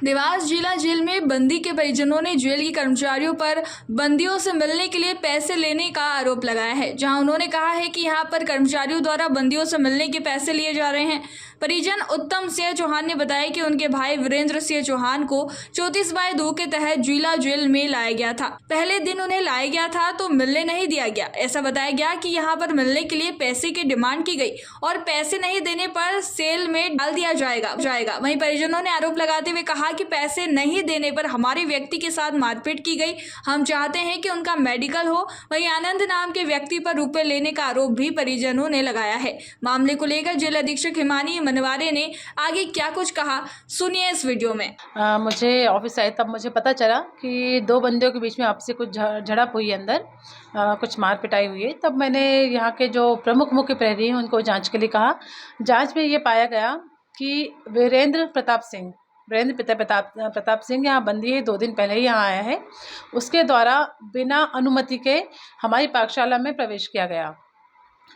देवास जिला जेल में बंदी के परिजनों ने जेल के कर्मचारियों पर बंदियों से मिलने के लिए पैसे लेने का आरोप लगाया है, जहां उन्होंने कहा है कि यहां पर कर्मचारियों द्वारा बंदियों से मिलने के पैसे लिए जा रहे हैं। परिजन उत्तम सिंह चौहान ने बताया कि उनके भाई वीरेंद्र सिंह चौहान को 34/2 के तहत जिला जेल में लाया गया था। पहले दिन उन्हें लाया गया था तो मिलने नहीं दिया गया। ऐसा बताया गया कि यहाँ पर मिलने के लिए पैसे की डिमांड की गई और पैसे नहीं देने पर सेल में डाल दिया जाएगा। वहीं परिजनों ने आरोप लगाते हुए कहा कि पैसे नहीं देने पर हमारे व्यक्ति के साथ मारपीट की गई। हम चाहते हैं कि उनका मेडिकल हो। वहीं आनंद नाम के व्यक्ति पर रुपए लेने का आरोप भी परिजनों ने लगाया है। मामले को लेकर जेल अधीक्षक हिमानी मनवारे ने आगे क्या कुछ कहा, सुनिए इस वीडियो में। मुझे ऑफिस आए तब मुझे पता चला कि दो बंदियों के बीच में आपसे कुछ झड़प हुई है, अंदर कुछ मार पिटाई हुई है। तब मैंने यहाँ के जो प्रमुख मुख्य प्रहरी हैं उनको जांच के लिए कहा। जांच में ये पाया गया कि वीरेंद्र प्रताप सिंह यहाँ बंदी है, 2 दिन पहले ही यहाँ आया है। उसके द्वारा बिना अनुमति के हमारी पाठशाला में प्रवेश किया गया।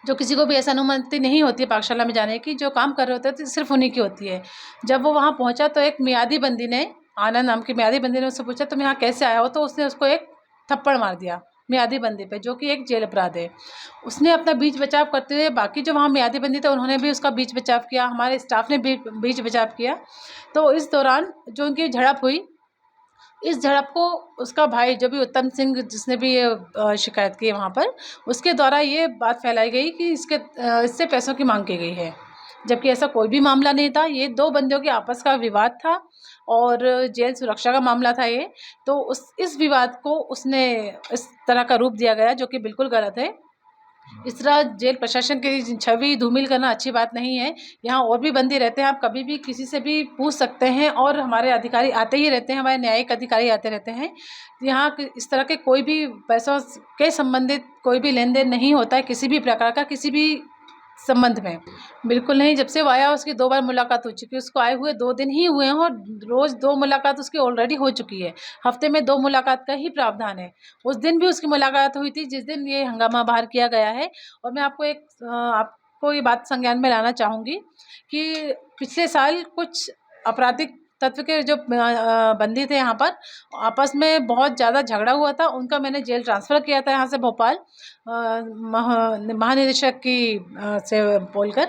जो किसी को भी ऐसा अनुमति नहीं होती है पाठशाला में जाने की, जो काम कर रहे होते हैं तो सिर्फ उन्हीं की होती है। जब वो वहाँ पहुँचा तो एक मियादी बंदी ने, आनंद नाम की मियादी बंदी ने उससे पूछा तुम यहाँ कैसे आया हो, तो उसने उसको एक थप्पड़ मार दिया मियादी बंदी पे, जो कि एक जेल अपराध है। उसने अपना बीच बचाव करते हुए, बाकी जो वहाँ मियादी बंदी थे उन्होंने भी उसका बीच बचाव किया, हमारे स्टाफ ने भी बीच बचाव किया। तो इस दौरान जो उनकी झड़प हुई, इस झड़प को उसका भाई जो भी उत्तम सिंह, जिसने भी ये शिकायत की है वहाँ पर, उसके द्वारा ये बात फैलाई गई कि इससे पैसों की मांग की गई है, जबकि ऐसा कोई भी मामला नहीं था। ये 2 बंदियों के आपस का विवाद था और जेल सुरक्षा का मामला था ये। तो इस विवाद को उसने इस तरह का रूप दिया गया, जो कि बिल्कुल गलत है। इस तरह जेल प्रशासन की छवि धूमिल करना अच्छी बात नहीं है। यहाँ और भी बंदी रहते हैं, आप कभी भी किसी से भी पूछ सकते हैं और हमारे अधिकारी आते ही रहते हैं, हमारे न्यायिक अधिकारी आते रहते हैं। यहाँ इस तरह के कोई भी पैसों के संबंधित कोई भी लेन देन नहीं होता है, किसी भी प्रकार का, किसी भी संबंध में बिल्कुल नहीं। जब से वो आया उसकी 2 बार मुलाकात हो चुकी है। उसको आए हुए 2 दिन ही हुए हैं और रोज़ 2 मुलाकात उसकी ऑलरेडी हो चुकी है। हफ्ते में 2 मुलाकात का ही प्रावधान है। उस दिन भी उसकी मुलाकात हुई थी जिस दिन ये हंगामा बाहर किया गया है। और मैं आपको ये बात संज्ञान में लाना चाहूँगी कि पिछले साल कुछ आपराधिक तत्व के जो बंदी थे यहाँ पर, आपस में बहुत ज़्यादा झगड़ा हुआ था। उनका मैंने जेल ट्रांसफ़र किया था यहाँ से भोपाल, महानिदेशक की से बोलकर।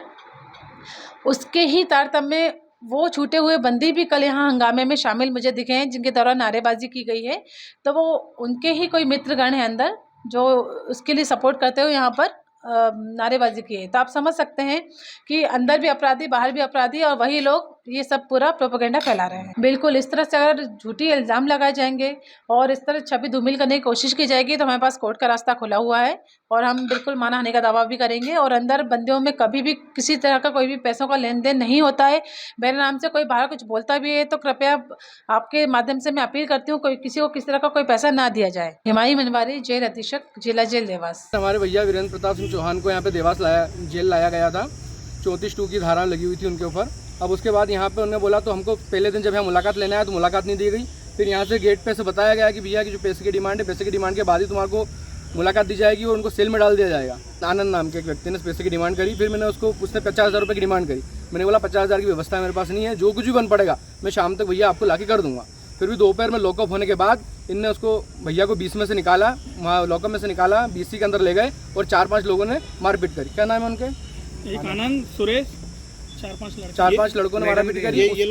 उसके ही तारतम्य में वो छूटे हुए बंदी भी कल यहाँ हंगामे में शामिल मुझे दिखे हैं, जिनके द्वारा नारेबाजी की गई है। तो वो उनके ही कोई मित्रगण हैं अंदर, जो उसके लिए सपोर्ट करते हुए यहाँ पर नारेबाजी की है। तो आप समझ सकते हैं कि अंदर भी अपराधी, बाहर भी अपराधी, और वही लोग ये सब पूरा प्रोपेगेंडा फैला रहे हैं। बिल्कुल इस तरह से अगर झूठी इल्ज़ाम लगाए जाएंगे और इस तरह छवि धूमिल करने की कोशिश की जाएगी तो हमारे पास कोर्ट का रास्ता खुला हुआ है और हम बिल्कुल मानहानि का दावा भी करेंगे। और अंदर बंदियों में कभी भी किसी तरह का कोई भी पैसों का लेन देन नहीं होता है। मेरे नाम से कोई बाहर कुछ बोलता भी है तो कृपया आपके माध्यम से मैं अपील करती हूँ, कोई किसी को किसी तरह का कोई पैसा ना दिया जाए। हिमानी मनवारी, जेल अधीक्षक, जिला जेल देवास। हमारे भैया वीरेंद्र प्रताप सिंह चौहान को यहाँ पे देवास जेल लाया गया था। 34(2) की धारा लगी हुई थी उनके ऊपर। अब उसके बाद यहाँ पे उन्होंने बोला, तो हमको पहले दिन जब यहाँ मुलाकात लेने आया तो मुलाकात नहीं दी गई। फिर यहाँ से गेट पे से बताया गया कि भैया की जो पैसे की डिमांड है, पैसे की डिमांड के बाद ही तुम्हारे को मुलाकात दी जाएगी और उनको सेल में डाल दिया जाएगा। आनंद नाम के एक व्यक्ति ने पैसे की डिमांड करी। फिर मैंने उसने 50,000 रुपये की डिमांड करी। मैंने बोला 50,000 की व्यवस्था मेरे पास नहीं है, जो कुछ भी बन पड़ेगा मैं शाम तक भैया आपको लाके कर दूंगा। फिर भी दोपहर में लॉकअप होने के बाद इनने उसको, भैया को 20 में से निकाला, वहाँ लॉकअप में से निकाला, 20 के अंदर ले गए और 4-5 लोगों ने मारपीट करी। क्या नाम है उनके? एक आनंद, सुरेश, 4-5 लड़कों ने मारपीट करी। ये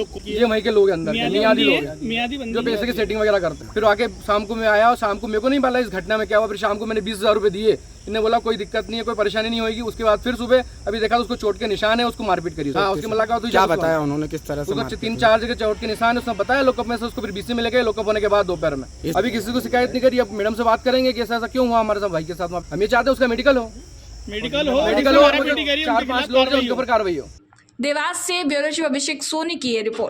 वहीं के लोग हैं अंदर, मियादी लोग हैं जो पैसे की सेटिंग वगैरह करते हैं। फिर आके शाम को मैं आया और शाम को मेरे को नहीं पता इस घटना में क्या हुआ। फिर शाम को मैंने 20,000 रुपये दिए। इन्होंने बोला कोई दिक्कत नहीं है, कोई परेशानी नहीं होगी। उसके बाद फिर सुबह अभी देखा तो उसको चोट के निशान है, उसको मारपीट करी। हाँ, उसकी मुलाकात हुई। क्या बताया उन्होंने, किस तरह से? 3-4 जगह चोट के निशान है, उसने बताया लॉकअप में से। उसको फिर 20 में ले गए लॉकअप होने के बाद दोपहर में। अभी किसी को शिकायत नहीं करी। अब मैडम से बात करेंगे कि ऐसा क्यों हुआ हमारे साथ, भाई के साथ। हम ये चाहते हैं उसका मेडिकल हो, 4-5 लोग उनके ऊपर कार्रवाई हो। देवास से ब्यूरो चीफ अभिषेक सोनी की ये रिपोर्ट।